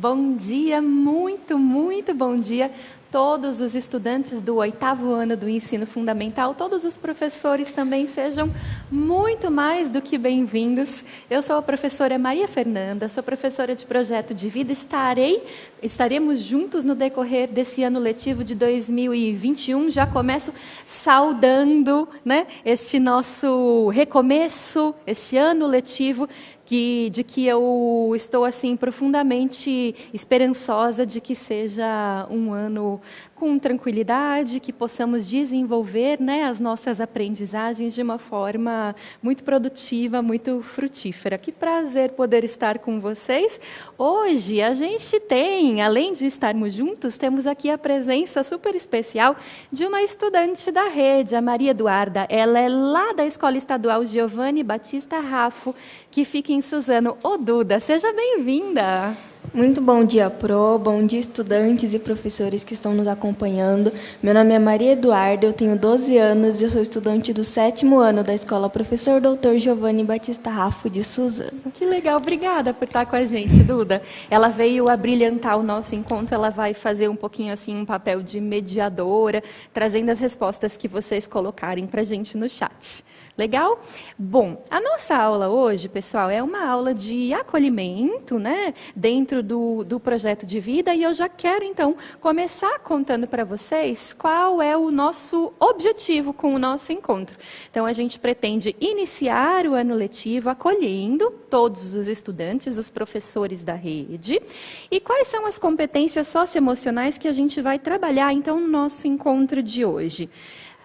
Bom dia, muito bom dia. Todos os estudantes do 8º ano do ensino fundamental, todos os professores também sejam muito mais do que bem-vindos. Eu sou a professora Maria Fernanda, sou professora de projeto de vida. Estaremos juntos no decorrer desse ano letivo de 2021. Já começo saudando, este nosso recomeço, este ano letivo, de que eu estou assim profundamente esperançosa de que seja um ano com tranquilidade, que possamos desenvolver as nossas aprendizagens de uma forma muito produtiva, muito frutífera. Que prazer poder estar com vocês. Hoje a gente tem, além de estarmos juntos, temos aqui a presença super especial de uma estudante da rede, a Maria Eduarda. Ela é lá da Escola Estadual Giovanni Batista Raffo, que fica em Suzano. Ô Duda, seja bem-vinda! Muito bom dia, Pro, bom dia, estudantes e professores que estão nos acompanhando. Meu nome é Maria Eduarda, eu tenho 12 anos e eu sou estudante do 7º ano da Escola Professor Dr. Giovanni Batista Raffo de Suzano. Que legal, obrigada por estar com a gente, Duda. Ela veio abrilhantar o nosso encontro, ela vai fazer um pouquinho assim um papel de mediadora, trazendo as respostas que vocês colocarem para a gente no chat. Legal? Bom, a nossa aula hoje, pessoal, é uma aula de acolhimento, dentro do projeto de vida, e eu já quero, então, começar contando para vocês qual é o nosso objetivo com o nosso encontro. Então, a gente pretende iniciar o ano letivo acolhendo todos os estudantes, os professores da rede, e quais são as competências socioemocionais que a gente vai trabalhar, então, no nosso encontro de hoje.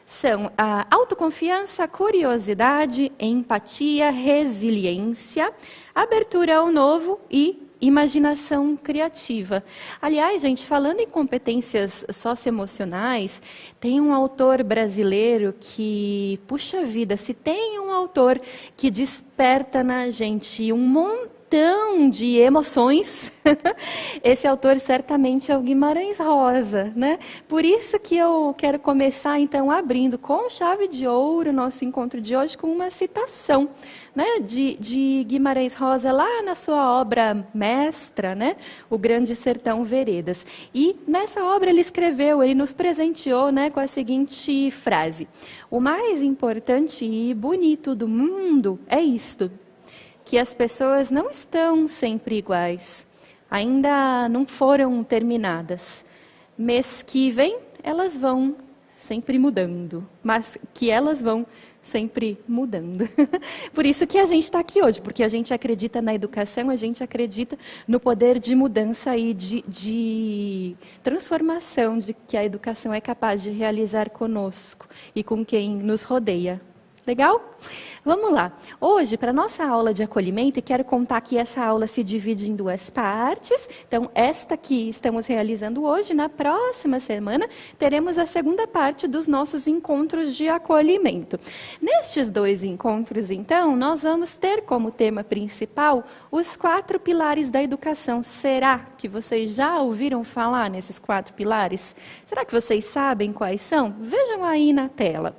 São a autoconfiança, curiosidade, empatia, resiliência, abertura ao novo e imaginação criativa. Aliás, gente, falando em competências socioemocionais, tem um autor brasileiro que, puxa vida, se tem um autor que desperta na gente um montão de emoções, esse autor certamente é o Guimarães Rosa, Por isso que eu quero começar, então, abrindo com chave de ouro o nosso encontro de hoje com uma citação, de Guimarães Rosa, lá na sua obra mestra, O Grande Sertão Veredas. E nessa obra ele nos presenteou, com a seguinte frase: o mais importante e bonito do mundo é isto, que as pessoas não estão sempre iguais, ainda não foram terminadas. Mês que vem, elas vão sempre mudando, mas que elas vão sempre mudando. Por isso que a gente está aqui hoje, porque a gente acredita na educação, a gente acredita no poder de mudança e de transformação de que a educação é capaz de realizar conosco e com quem nos rodeia. Legal? Vamos lá. Hoje, para a nossa aula de acolhimento, e quero contar que essa aula se divide em 2 partes. Então, esta que estamos realizando hoje, na próxima semana, teremos a segunda parte dos nossos encontros de acolhimento. Nestes 2 encontros, então, nós vamos ter como tema principal os 4 pilares da educação. Será que vocês já ouviram falar nesses 4 pilares? Será que vocês sabem quais são? Vejam aí na tela.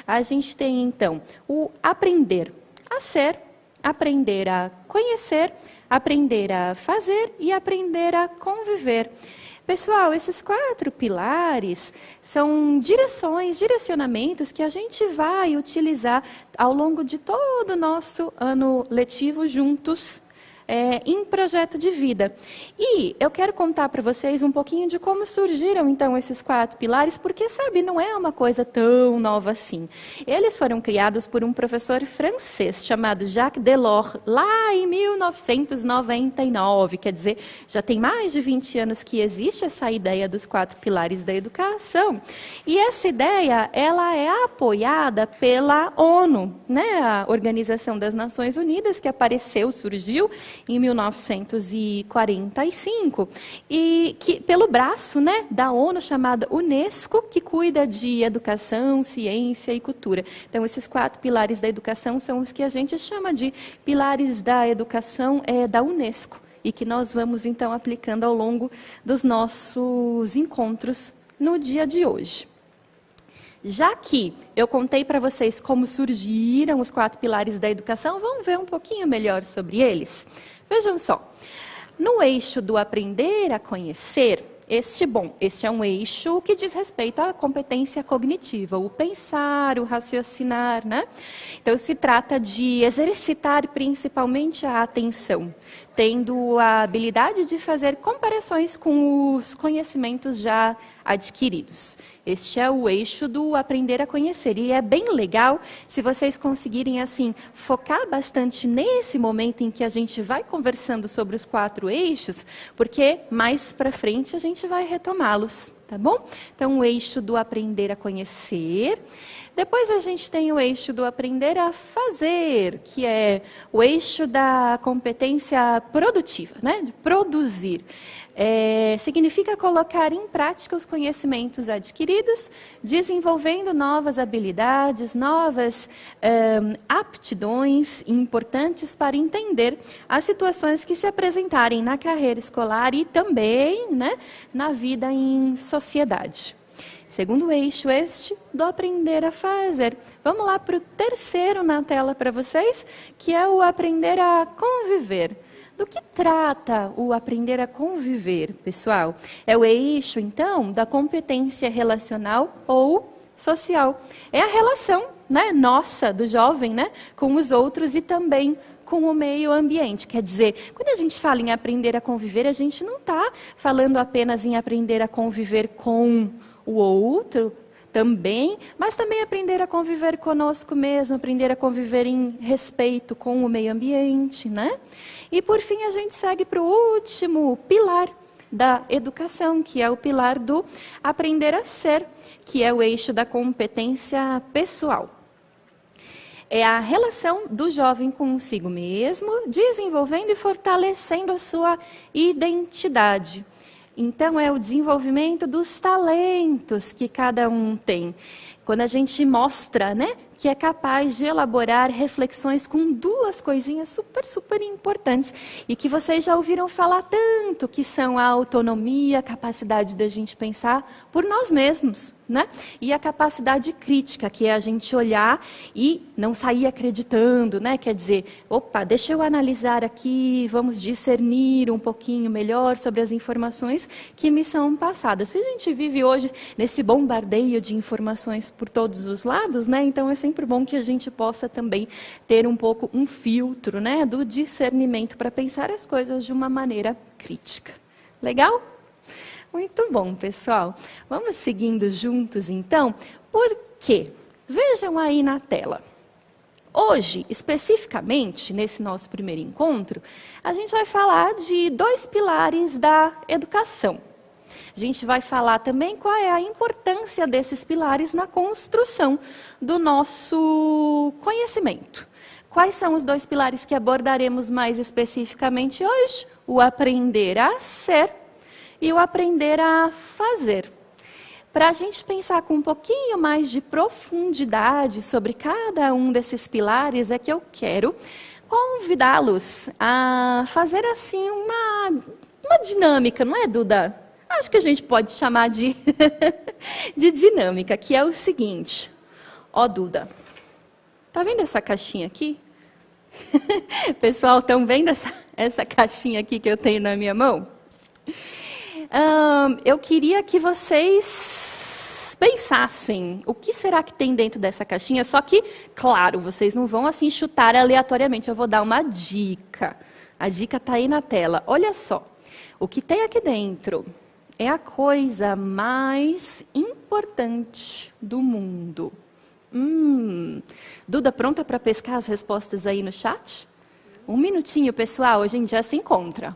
A gente tem, então, o aprender a ser, aprender a conhecer, aprender a fazer e aprender a conviver. Pessoal, esses 4 pilares são direcionamentos que a gente vai utilizar ao longo de todo o nosso ano letivo juntos, em projeto de vida. E eu quero contar para vocês um pouquinho de como surgiram, então, esses 4 pilares, porque, sabe, não é uma coisa tão nova assim. Eles foram criados por um professor francês chamado Jacques Delors, lá em 1999, quer dizer, já tem mais de 20 anos que existe essa ideia dos 4 pilares da educação. E essa ideia, ela é apoiada pela ONU, a Organização das Nações Unidas, que surgiu em 1945, e que pelo braço da ONU chamada Unesco, que cuida de educação, ciência e cultura. Então, esses 4 pilares da educação são os que a gente chama de pilares da educação da Unesco, e que nós vamos, então, aplicando ao longo dos nossos encontros no dia de hoje. Já que eu contei para vocês como surgiram os 4 pilares da educação, vamos ver um pouquinho melhor sobre eles? Vejam só. No eixo do aprender a conhecer, este é um eixo que diz respeito à competência cognitiva, o pensar, o raciocinar, né? Então, se trata de exercitar principalmente a atenção, tendo a habilidade de fazer comparações com os conhecimentos já adquiridos. Este é o eixo do aprender a conhecer. E é bem legal se vocês conseguirem, assim, focar bastante nesse momento em que a gente vai conversando sobre os 4 eixos, porque mais para frente a gente vai retomá-los, tá bom? Então, o eixo do aprender a conhecer. Depois a gente tem o eixo do aprender a fazer, que é o eixo da competência produtiva, né? De produzir. Significa colocar em prática os conhecimentos adquiridos, desenvolvendo novas habilidades, novas aptidões importantes para entender as situações que se apresentarem na carreira escolar e também, né, na vida em sociedade. Segundo eixo, este do aprender a fazer. Vamos lá para o terceiro na tela para vocês, que é o aprender a conviver. Do que trata o aprender a conviver, pessoal? É o eixo, então, da competência relacional ou social. É a relação, né, nossa, do jovem, né, com os outros e também com o meio ambiente. Quer dizer, quando a gente fala em aprender a conviver, a gente não está falando apenas em aprender a conviver com o outro também, mas também aprender a conviver conosco mesmo, aprender a conviver em respeito com o meio ambiente, né? E por fim a gente segue para o último pilar da educação, que é o pilar do aprender a ser, que é o eixo da competência pessoal. É a relação do jovem consigo mesmo, desenvolvendo e fortalecendo a sua identidade. Então, é o desenvolvimento dos talentos que cada um tem. Quando a gente mostra, né, que é capaz de elaborar reflexões com 2 coisinhas super importantes e que vocês já ouviram falar tanto, que são a autonomia, a capacidade da gente pensar por nós mesmos, né? E a capacidade crítica, que é a gente olhar e não sair acreditando, né? Quer dizer, opa, deixa eu analisar aqui, vamos discernir um pouquinho melhor sobre as informações que me são passadas. Porque a gente vive hoje nesse bombardeio de informações por todos os lados, né? Então é sempre bom que a gente possa também ter um pouco um filtro, né, do discernimento para pensar as coisas de uma maneira crítica. Legal? Muito bom, pessoal. Vamos seguindo juntos, então. Por quê? Vejam aí na tela. Hoje, especificamente, nesse nosso primeiro encontro, a gente vai falar de 2 pilares da educação. A gente vai falar também qual é a importância desses pilares na construção do nosso conhecimento. Quais são os 2 pilares que abordaremos mais especificamente hoje? O aprender a ser e o aprender a fazer. Para a gente pensar com um pouquinho mais de profundidade sobre cada um desses pilares, é que eu quero convidá-los a fazer assim uma dinâmica, não é, Duda? Acho que a gente pode chamar de dinâmica, que é o seguinte. Ó, Duda, tá vendo essa caixinha aqui? Pessoal, estão vendo essa caixinha aqui que eu tenho na minha mão? Eu queria que vocês pensassem o que será que tem dentro dessa caixinha, só que, claro, vocês não vão assim chutar aleatoriamente, eu vou dar uma dica. A dica está aí na tela. Olha só, o que tem aqui dentro é a coisa mais importante do mundo. Duda, pronta para pescar as respostas aí no chat? Um minutinho, pessoal, a gente já se encontra.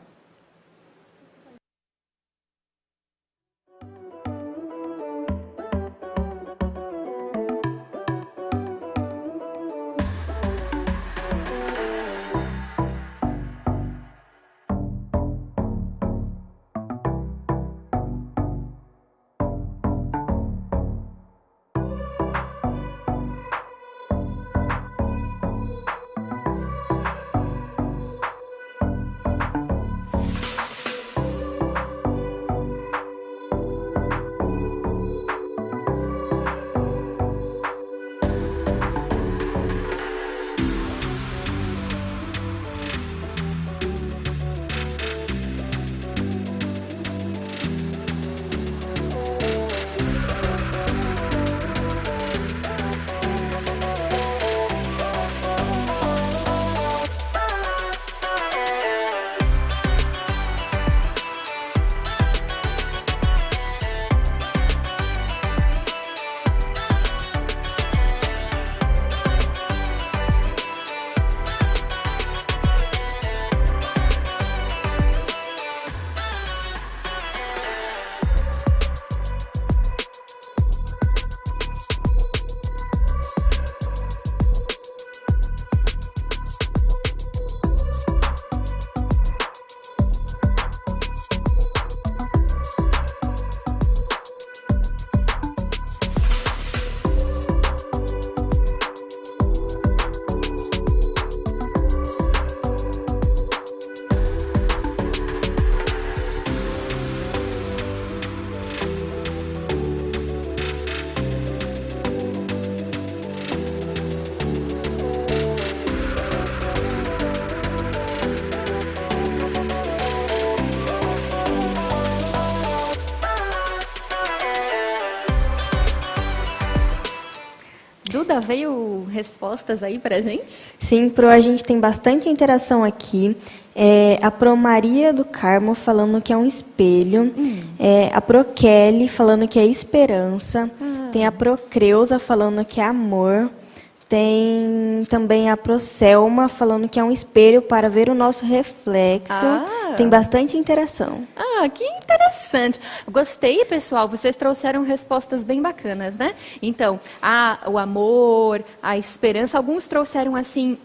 Duda, veio respostas aí pra gente? Sim, Pro, a gente tem bastante interação aqui. A Pro Maria do Carmo falando que é um espelho. A Pro Kelly falando que é esperança. Tem a Pro Creuza falando que é amor. Tem também a Pro Selma falando que é um espelho para ver o nosso reflexo. Tem bastante interação. Que interessante. Gostei, pessoal. Vocês trouxeram respostas bem bacanas, né? Então, o amor, a esperança. Alguns trouxeram assim,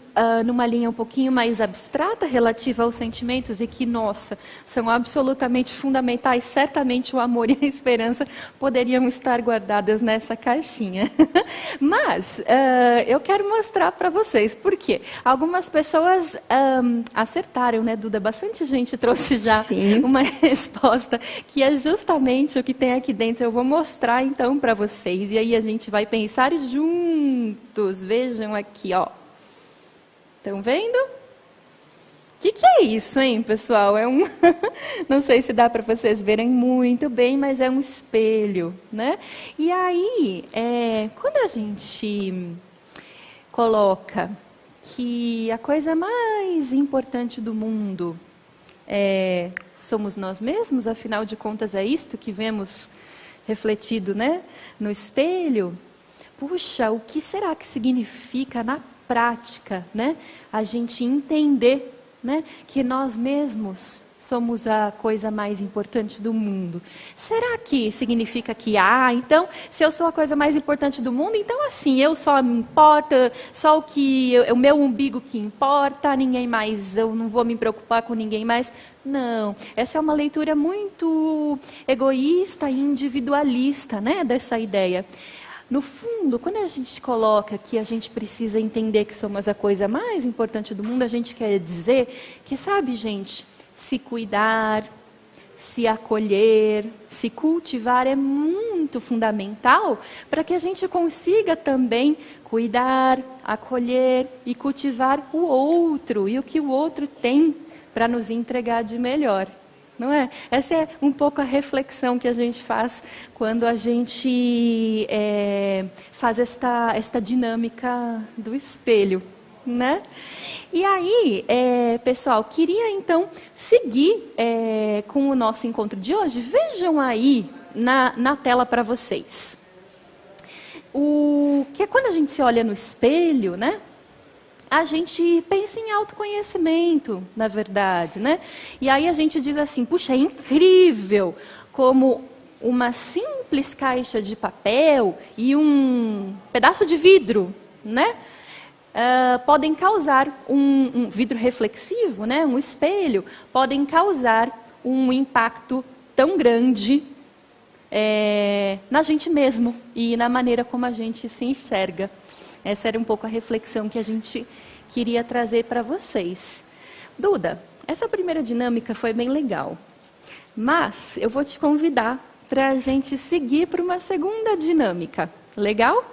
numa linha um pouquinho mais abstrata relativa aos sentimentos e que, nossa, são absolutamente fundamentais. Certamente o amor e a esperança poderiam estar guardadas nessa caixinha. Mas eu quero mostrar para vocês por quê. Algumas pessoas acertaram, né, Duda? Bastante gente trouxe já uma resposta que é justamente o que tem aqui dentro. Eu vou mostrar então para vocês e aí a gente vai pensar juntos. Vejam aqui, ó. Estão vendo? O que é isso, hein, pessoal? Não sei se dá para vocês verem muito bem, mas é um espelho, né? E aí, quando a gente coloca que a coisa mais importante do mundo somos nós mesmos, afinal de contas é isto que vemos refletido, né, no espelho. Puxa, o que será que significa na prática, né, a gente entender, né, que nós mesmos somos a coisa mais importante do mundo? Será que significa que, então, se eu sou a coisa mais importante do mundo, então assim, eu só me importa, só o meu umbigo que importa, ninguém mais, eu não vou me preocupar com ninguém mais? Não, essa é uma leitura muito egoísta e individualista, né, dessa ideia. No fundo, quando a gente coloca que a gente precisa entender que somos a coisa mais importante do mundo, a gente quer dizer que, sabe, gente, se cuidar, se acolher, se cultivar é muito fundamental para que a gente consiga também cuidar, acolher e cultivar o outro e o que o outro tem para nos entregar de melhor. Não é? Essa é um pouco a reflexão que a gente faz quando a gente faz esta dinâmica do espelho, né? E aí, pessoal, queria então seguir com o nosso encontro de hoje. Vejam aí na tela para vocês. Que é quando a gente se olha no espelho, né? A gente pensa em autoconhecimento, na verdade, né? E aí a gente diz assim, puxa, é incrível como uma simples caixa de papel e um pedaço de vidro, né? Podem causar um vidro reflexivo, né? Um espelho, podem causar um impacto tão grande na gente mesmo e na maneira como a gente se enxerga. Essa era um pouco a reflexão que a gente queria trazer para vocês. Duda, essa primeira dinâmica foi bem legal, mas eu vou te convidar para a gente seguir para uma segunda dinâmica. Legal?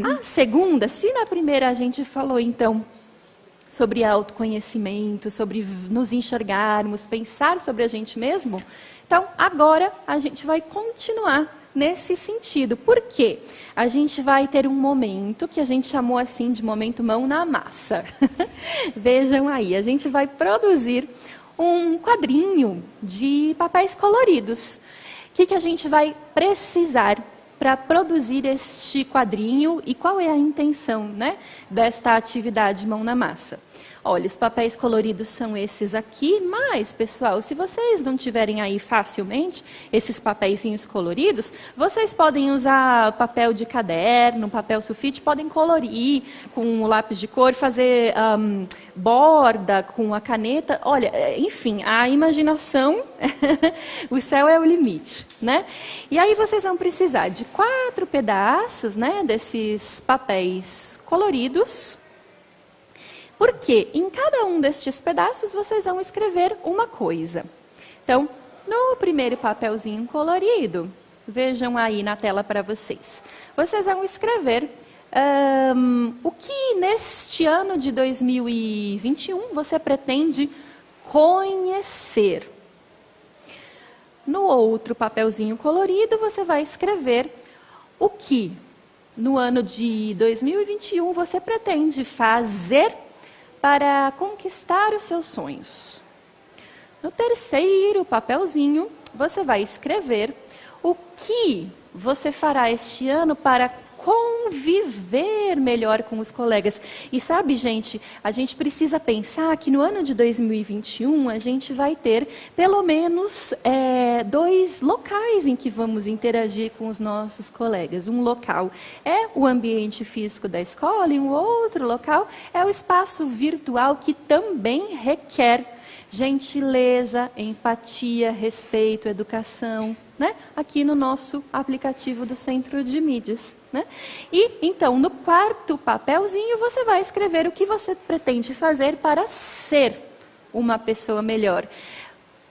A segunda, se na primeira a gente falou, então, sobre autoconhecimento, sobre nos enxergarmos, pensar sobre a gente mesmo, então, agora a gente vai continuar nesse sentido. Por quê? A gente vai ter um momento que a gente chamou assim de momento mão na massa. Vejam aí, a gente vai produzir um quadrinho de papéis coloridos. O que a gente vai precisar para produzir este quadrinho e qual é a intenção, né, desta atividade mão na massa? Olha, os papéis coloridos são esses aqui, mas, pessoal, se vocês não tiverem aí facilmente esses papeizinhos coloridos, vocês podem usar papel de caderno, papel sulfite, podem colorir com o lápis de cor, fazer borda com a caneta. Olha, enfim, a imaginação, o céu é o limite, né? E aí vocês vão precisar de 4 pedaços, né, desses papéis coloridos. Porque em cada um destes pedaços vocês vão escrever uma coisa. Então, no primeiro papelzinho colorido, vejam aí na tela para vocês. Vocês vão escrever o que neste ano de 2021 você pretende conhecer. No outro papelzinho colorido, você vai escrever o que no ano de 2021 você pretende fazer para conquistar os seus sonhos? No terceiro papelzinho, você vai escrever o que você fará este ano para conviver melhor com os colegas. E sabe, gente, a gente precisa pensar que no ano de 2021 a gente vai ter pelo menos 2 locais em que vamos interagir com os nossos colegas. Um local é o ambiente físico da escola e um outro local é o espaço virtual, que também requer gentileza, empatia, respeito, educação, né? Aqui no nosso aplicativo do Centro de Mídias, né? E, então, no quarto papelzinho, você vai escrever o que você pretende fazer para ser uma pessoa melhor.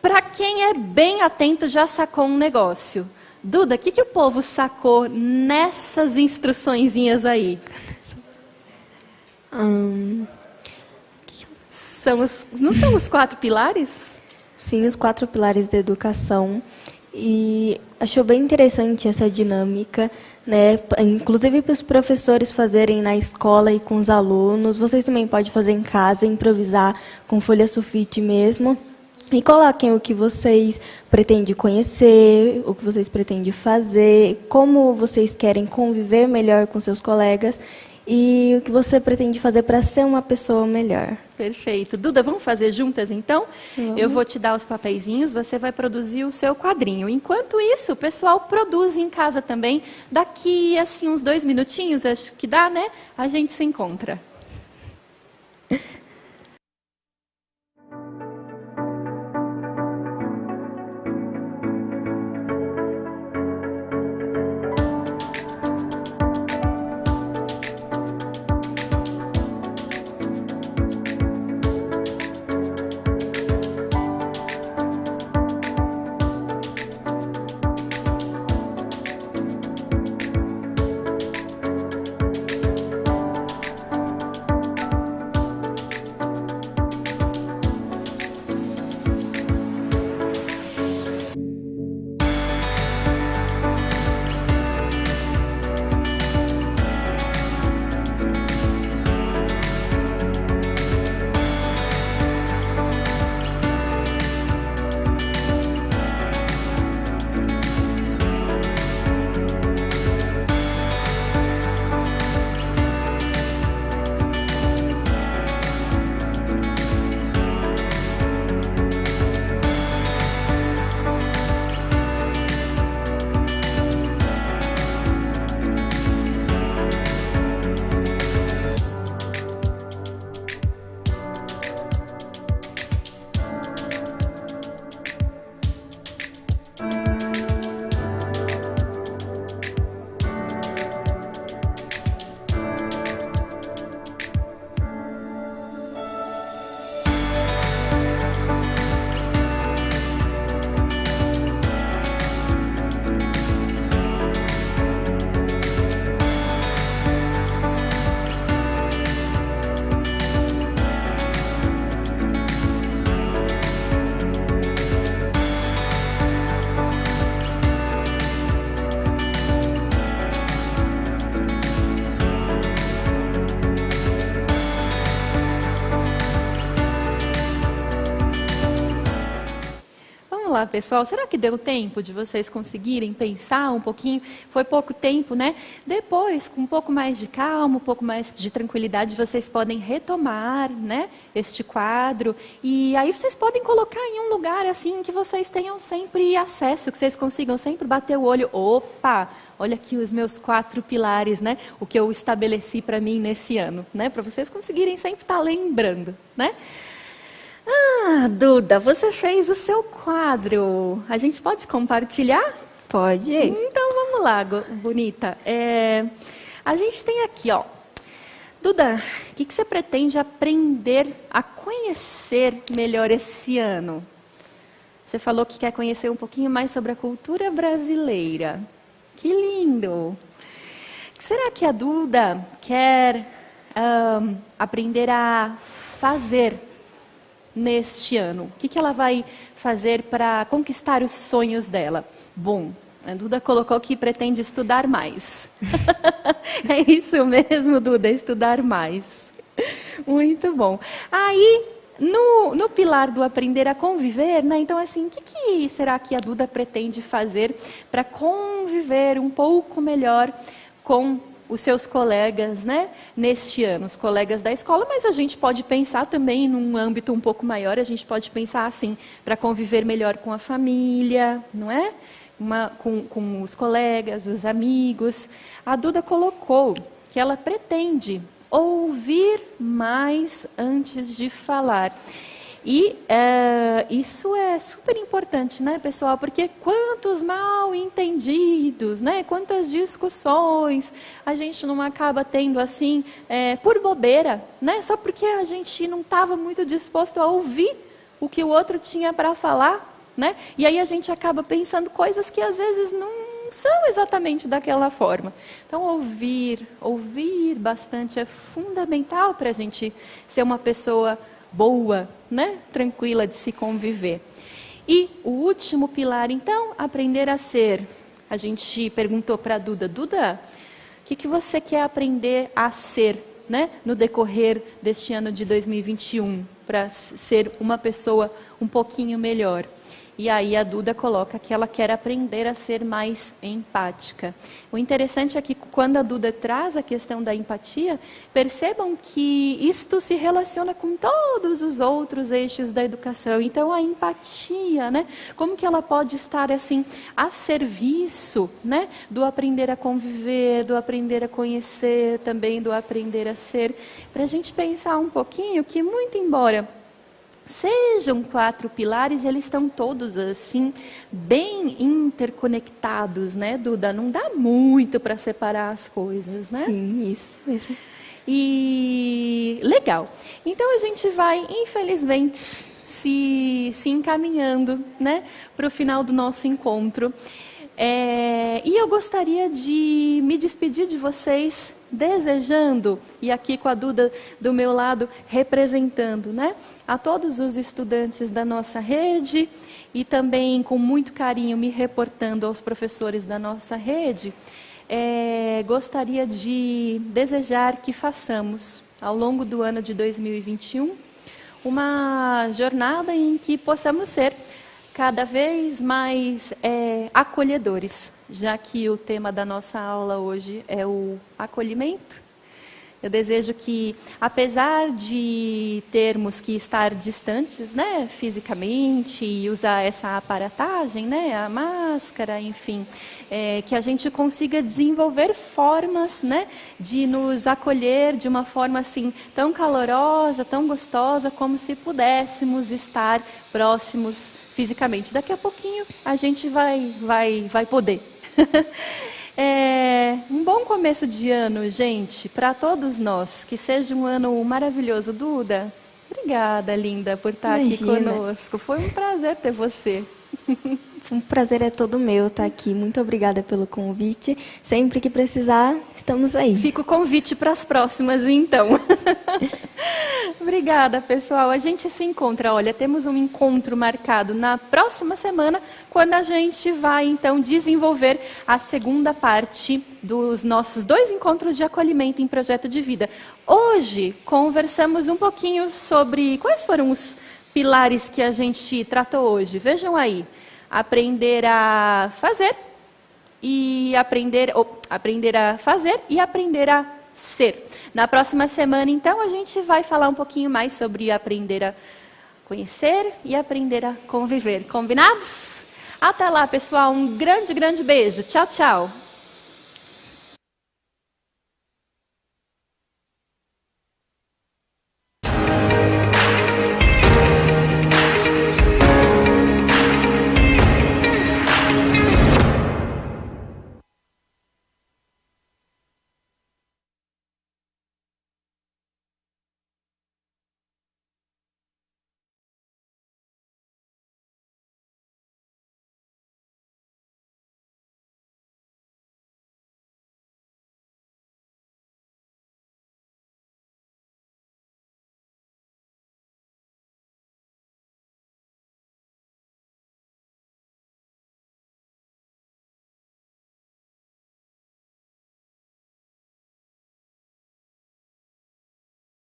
Para quem é bem atento, já sacou um negócio. Duda, o que o povo sacou nessas instruçõezinhas aí? Não são os 4 pilares? Sim, os 4 pilares da educação. E achou bem interessante essa dinâmica, né? Inclusive para os professores fazerem na escola e com os alunos. Vocês também podem fazer em casa, improvisar com folha sulfite mesmo. E coloquem o que vocês pretendem conhecer, o que vocês pretendem fazer, como vocês querem conviver melhor com seus colegas e o que você pretende fazer para ser uma pessoa melhor. Perfeito. Duda, vamos fazer juntas, então? Eu vou te dar os papeizinhos, você vai produzir o seu quadrinho. Enquanto isso, o pessoal produz em casa também. Daqui, assim, uns 2 minutinhos, acho que dá, né? A gente se encontra. Vamos lá, pessoal. Será que deu tempo de vocês conseguirem pensar um pouquinho? Foi pouco tempo, né? Depois, com um pouco mais de calma, um pouco mais de tranquilidade, vocês podem retomar, né, este quadro. E aí vocês podem colocar em um lugar assim que vocês tenham sempre acesso, que vocês consigam sempre bater o olho. Opa! Olha aqui os meus 4 pilares, né? O que eu estabeleci para mim nesse ano, né? Para vocês conseguirem sempre estar lembrando, né? Ah, Duda, você fez o seu quadro. A gente pode compartilhar? Pode. Então vamos lá, bonita. A gente tem aqui, ó. Duda, o que você pretende aprender a conhecer melhor esse ano? Você falou que quer conhecer um pouquinho mais sobre a cultura brasileira. Que lindo! Será que a Duda quer aprender a fazer neste ano? O que ela vai fazer para conquistar os sonhos dela? Bom, A Duda colocou que pretende estudar mais. É isso mesmo, Duda, estudar mais. Muito bom. Aí, no pilar do aprender a conviver, né? Então, assim, o que será que a Duda pretende fazer para conviver um pouco melhor com os seus colegas, né, neste ano, os colegas da escola, mas a gente pode pensar também num âmbito um pouco maior, a gente pode pensar assim, para conviver melhor com a família, não é? Com os colegas, os amigos. A Duda colocou que ela pretende ouvir mais antes de falar. E isso é super importante, né, pessoal? Porque quantos mal entendidos, né? Quantas discussões a gente não acaba tendo assim, por bobeira, né? Só porque a gente não estava muito disposto a ouvir o que o outro tinha para falar, né? E aí a gente acaba pensando coisas que às vezes não são exatamente daquela forma. Então, ouvir bastante é fundamental para a gente ser uma pessoa boa, né? Tranquila de se conviver. E o último pilar, então, aprender a ser. A gente perguntou para a Duda, Duda, o que você quer aprender a ser, né? No decorrer deste ano de 2021, para ser uma pessoa um pouquinho melhor. E aí a Duda coloca que ela quer aprender a ser mais empática. O interessante é que quando a Duda traz a questão da empatia, percebam que isto se relaciona com todos os outros eixos da educação. Então a empatia, né? Como que ela pode estar assim a serviço, né? Do aprender a conviver, do aprender a conhecer, também do aprender a ser. Para a gente pensar um pouquinho que muito embora sejam 4 pilares, eles estão todos assim, bem interconectados, né, Duda? Não dá muito para separar as coisas, né? Sim, isso mesmo. E legal. Então a gente vai, infelizmente, se encaminhando, né, para o final do nosso encontro. E eu gostaria de me despedir de vocês desejando, e aqui com a Duda do meu lado representando, né, a todos os estudantes da nossa rede e também com muito carinho me reportando aos professores da nossa rede, gostaria de desejar que façamos, ao longo do ano de 2021, uma jornada em que possamos ser cada vez mais acolhedores, já que o tema da nossa aula hoje é o acolhimento. Eu desejo que, apesar de termos que estar distantes, né, fisicamente, e usar essa aparatagem, né, a máscara, enfim, que a gente consiga desenvolver formas, né, de nos acolher de uma forma assim tão calorosa, tão gostosa, como se pudéssemos estar próximos fisicamente. Daqui a pouquinho a gente vai poder. Um bom começo de ano, gente, para todos nós. Que seja um ano maravilhoso. Duda, obrigada, linda, por estar aqui conosco. Foi um prazer ter você. Um prazer é todo meu estar aqui. Muito obrigada pelo convite. Sempre que precisar, estamos aí. Fica o convite para as próximas, então. Obrigada, pessoal. A gente se encontra. Olha, temos um encontro marcado na próxima semana, quando a gente vai, então, desenvolver a segunda parte dos nossos 2 encontros de acolhimento em projeto de vida. Hoje, conversamos um pouquinho sobre quais foram os pilares que a gente tratou hoje. Vejam aí. Aprender a fazer e aprender a fazer e aprender a ser. Na próxima semana, então, a gente vai falar um pouquinho mais sobre aprender a conhecer e aprender a conviver. Combinados? Até lá, pessoal. Um grande, grande beijo. Tchau, tchau.